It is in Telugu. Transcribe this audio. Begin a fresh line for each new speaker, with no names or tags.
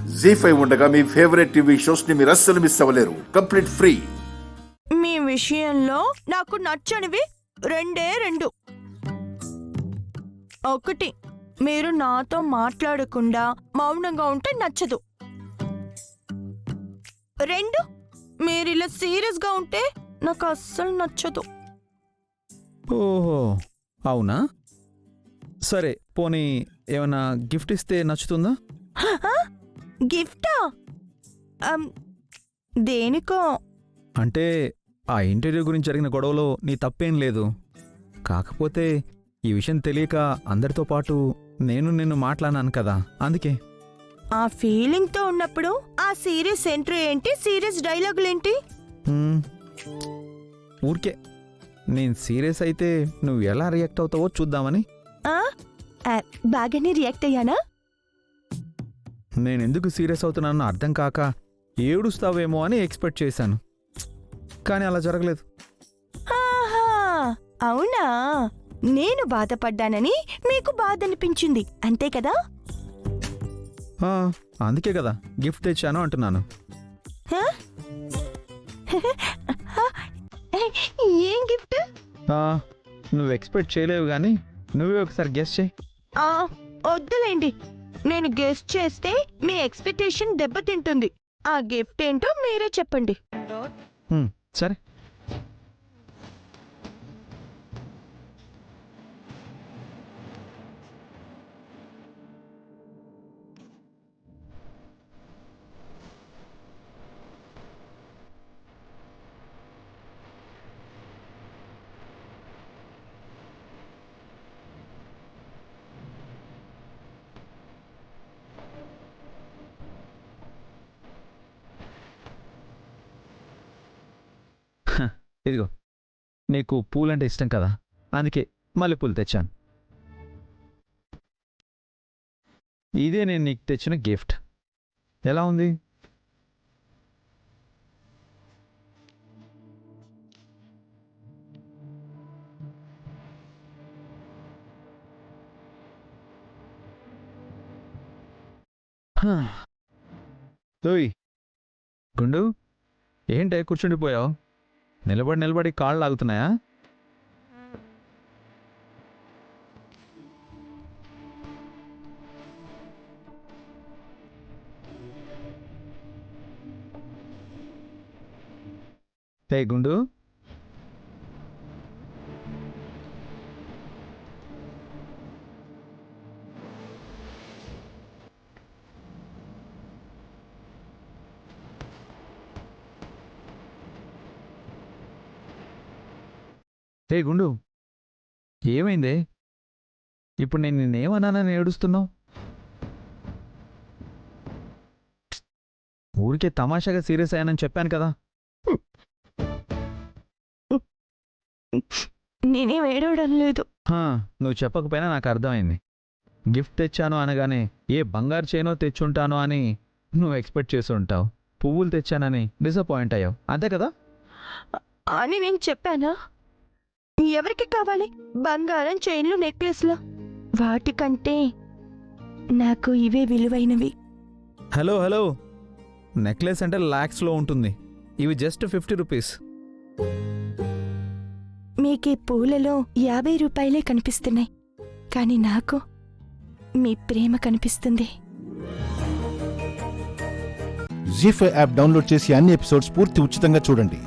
జీ5 ఉండగా మీ ఫేవరెట్ టీవీ షోస్ ని మీరు అస్సలు మిస్ అవ్వలేరు. Complete free.
మీ విషయంలో నాకు నచ్చనివి రెండు. ఒకటి, మీరు నాతో మాట్లాడకుండా మౌనంగా ఉంటే నచ్చదు. 2, మీరు ఇలా సీరియస్ గా ఉంటే నాకు అస్సలు నచ్చదు.
ఓహో, అవునా? సరే, పోనీ ఏమైనా గిఫ్ట్ ఇస్తే నచ్చుతుందా?
గిఫ్టా? దేనికో.
అంటే ఆ ఇంటర్వ్యూ గురించి జరిగిన గొడవలో నీ తప్పేం లేదు. కాకపోతే ఈ విషయం తెలియక అందరితో పాటు నేను నిన్ను మాట్లాడినాను కదా, అందుకే.
ఆ ఫీలింగ్ తో ఉన్నప్పుడు ఆ సీరియస్ ఎంట్రీ ఏంటి, సీరియస్ డైలాగులేంటి?
ఊరికే నేను సీరియస్ అయితే నువ్వు ఎలా రియాక్ట్ అవుతావో చూద్దామని.
బాగానే రియాక్ట్ అయ్యానా?
నేనెందుకు సీరియస్ అవుతున్నానో అర్థం కాక ఏడుస్తావేమో అని ఎక్స్పెక్ట్ చేశాను, కానీ అలా జరగలేదు.
ఆహా, అవునా? నేను బాధపడ్డానని మీకు బాధ అనిపించింది, అంతే కదా?
అందుకే కదా గిఫ్ట్ తెచ్చాను అంటున్నాను.
ఏం గిఫ్ట్?
నువ్వు ఎక్స్పెక్ట్ చేయలేవు కానీ నువ్వే ఒకసారి గెస్ చేయి.
వద్దులేండి, నేను గెస్ చేస్తే మీ ఎక్స్పెక్టేషన్ దెబ్బతింటుంది. ఆ గిఫ్ట్ ఏంటో మీరే చెప్పండి.
సరే, ఇదిగో, నీకు పూలంటే ఇష్టం కదా, అందుకే మల్లెపూలు తెచ్చాను. ఇదే నేను నీకు తెచ్చిన గిఫ్ట్. ఎలా ఉంది? ఓయ్ గుండు, ఏంటే కూర్చుండిపోయావు? నిలబడి కాళ్ళు లాగుతున్నాయా? గుండు, గుండు, ఏమైందే? ఇప్పుడు నేను నిన్నేమన్నానని ఏడుస్తున్నావు? ఊరికే తమాషాగా సీరియస్ అయ్యానని చెప్పాను కదా.
నేనేం ఏడవడం లేదు.
నువ్వు చెప్పకపోయినా నాకు అర్థమైంది. గిఫ్ట్ తెచ్చాను అనగానే ఏ బంగారు చైనో తెచ్చుంటానో అని నువ్వు ఎక్స్పెక్ట్ చేసి ఉంటావు. పువ్వులు తెచ్చానని డిసప్పాయింట్ అయ్యావు, అంతే కదా?
అని నేను చెప్పానా? ఎవరికి కావాలి బంగారం చైన్లు, నెక్లెస్లు? వాటికంటే నాకు ఇవే విలువైనవి.
హలో, నెక్లెస్ అంటే లాక్స్లో ఉంటుంది, ఇవి జస్ట్ 50 రూపీస్.
మీకీ పూలలో 50 రూపాయలే కనిపిస్తున్నాయి, కానీ నాకు మీ ప్రేమ కనిపిస్తుంది.
జీ5 యాప్ డౌన్లోడ్ చేసి అన్ని ఎపిసోడ్స్ పూర్తి ఉచితంగా చూడండి.